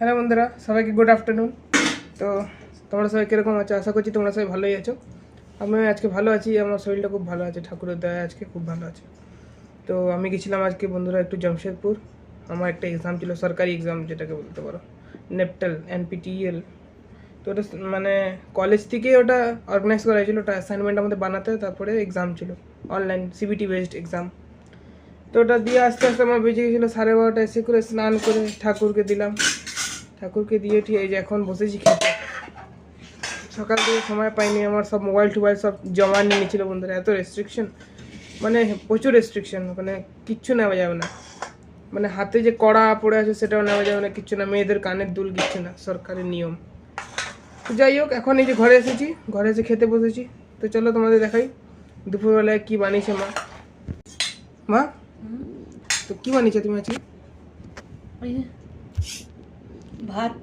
Hello বন্ধুরা, সবাইকে good afternoon. তো তোমরা সবাই কীরকম আছো? আশা করছি তোমরা সবাই ভালোই আছো। আমি আজকে ভালো আছি, আমার শরীরটা খুব ভালো আছে, ঠাকুরের দয়ায় আজকে খুব ভালো আছে। তো আমি গেছিলাম আজকে বন্ধুরা একটু জামশেদপুর। আমার একটা এক্সাম ছিল, সরকারি এক্সাম যেটাকে বলতে পারো, নেপটেল NPTEL। তো ওটা মানে কলেজ থেকে ওটা অর্গানাইজ করা হয়েছিল, ওটা অ্যাসাইনমেন্ট আমাদের বানাতে, তারপরে এক্সাম ছিল অনলাইন CBT বেসড এক্সাম। তো ওটা দিয়ে আস্তে আস্তে আমার বেজে গেছিলো 12:30। এসে করে স্নান করে ঠাকুরকে দিলাম, ঠাকুরকে দিয়ে ঠিক এই যে এখন বসেছি খেতে। সকাল থেকে সময় পাইনি, আমার সব মোবাইল টোবাইল সব জমা নিয়ে নিয়েছিল বন্ধুরা। এত রেস্ট্রিকশন, মানে প্রচুর রেস্ট্রিকশন, মানে কিচ্ছু নেওয়া যাবে না। মানে হাতে যে কড়া পড়ে আছে সেটাও নেওয়া যাবে না, কিচ্ছু না। মেয়েদের কানের দুল কিচ্ছু না, সরকারের নিয়ম। তো যাই হোক, এখন এই যে ঘরে এসেছি, ঘরে এসে খেতে বসেছি। তো চলো তোমাদের দেখাই দুপুরবেলায় কি বানিয়েছে মা। মা, তো কি বানিয়েছে তুমি আজকে? ভাত।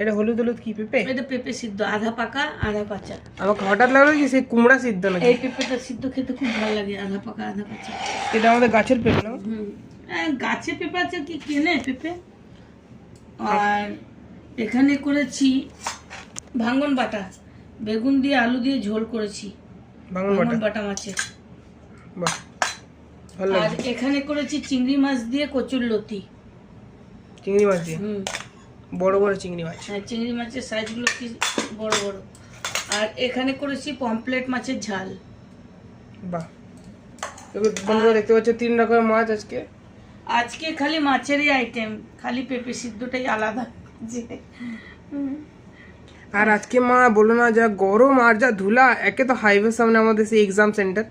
এটা হলুদ হলুদ কি পেঁপে? এটা পেঁপে সিদ্ধ, আধা পাকা আধা কাঁচা। আমাকে হঠাৎ লাগলো কি সেই কুমড়া সিদ্ধ নাকি? এই পেঁপেটা সিদ্ধ খেতে খুব ভালো লাগে, আধা পাকা আধা কাঁচা। এটা আমাদের গাছের পেঁপে না? গাছে পেঁপে আছে কি কেনে পেঁপে? আর এখানে করেছি ভাঙন বাটা, বেগুন দিয়ে আলু দিয়ে ঝোল করেছি, ভাঙন বাটা মাছের। বাহ, ভালো আর লাগে। এখানে করেছি চিংড়ি মাছ দিয়ে কচুর লতি। চিংড়ি মাছ দিয়ে? বড় বড় চিংড়ি মাছ? হ্যাঁ, চিংড়ি মাছের সাইজগুলো কি বড় বড়। আর এখানে করেছি পমপ্লেট মাছের ঝাল। বাহ, তবে বন্ধুরা দেখতে পাচ্ছ 3 রকমের মাছ আজকে। আজকে খালি মাছেরই আইটেম, খালি পেঁপে সিদ্ধটাই আলাদা। আর আজকে মা বলো না, যা গরম আর যা ধুলা। একে তো হাইওয়ের সামনে আমাদের সেই এক্সাম সেন্টার,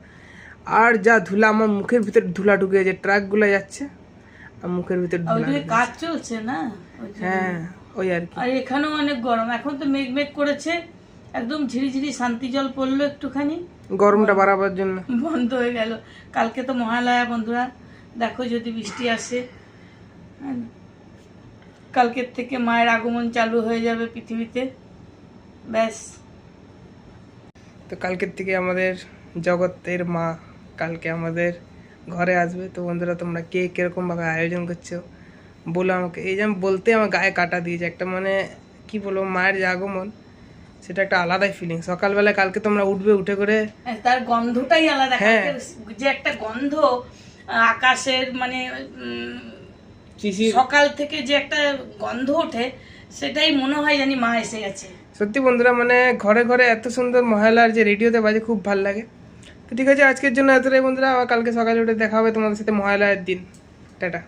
আর যা ধুলা, আমার মুখের ভিতরে ধুলা ঢুকে যায়, ট্রাকগুলো যাচ্ছে আর মুখের ভিতরে ধুলা। কাজ চলছে না? হ্যাঁ, ওই আর কি। আর এখানেও অনেক গরম, এখন তো মেঘ মেঘ করেছে, একদম ঝিরিঝিরি শান্তি জল পড়লো একটুখানি, গরমটা বাড়াবার জন্য বন্ধ হয়ে গেল। কালকে তো মহালয়া বন্ধুরা, দেখো যদি বৃষ্টি আসে। কালকের থেকে মায়ের আগমন চালু হয়ে যাবে পৃথিবীতে, ব্যাস। তো কালকের থেকে আমাদের জগতের মা কালকে আমাদের ঘরে আসবে। তো বন্ধুরা, তোমরা কে কিরকম ভাবে আয়োজন করছো বলো আমাকে। এই যে বলতে আমার গায়ে কাটা দিয়েছে একটা, মানে কি বলবো, মায়ের যে আগমন সেটা একটা আলাদাই ফিলিং। সকালবেলায় কালকে তোমরা উঠবে, উঠে করে তার গন্ধটাই আলাদা। হ্যাঁ, যে একটা গন্ধ আকাশের, মানে শিশির, সকাল থেকে যে একটা গন্ধ ওঠে, সেটাই মনে হয় জানি মা এসে গেছে। সত্যি বন্ধুরা, মানে ঘরে ঘরে এত সুন্দর মহালয়ার যে রেডিওতে বাজে, খুব ভালো লাগে। তো ঠিক আছে, আজকের জন্য এতটাই বন্ধুরা। আবার কালকে সকালে উঠে দেখা হবে তোমাদের সাথে মহালয়ার দিন। টাটা।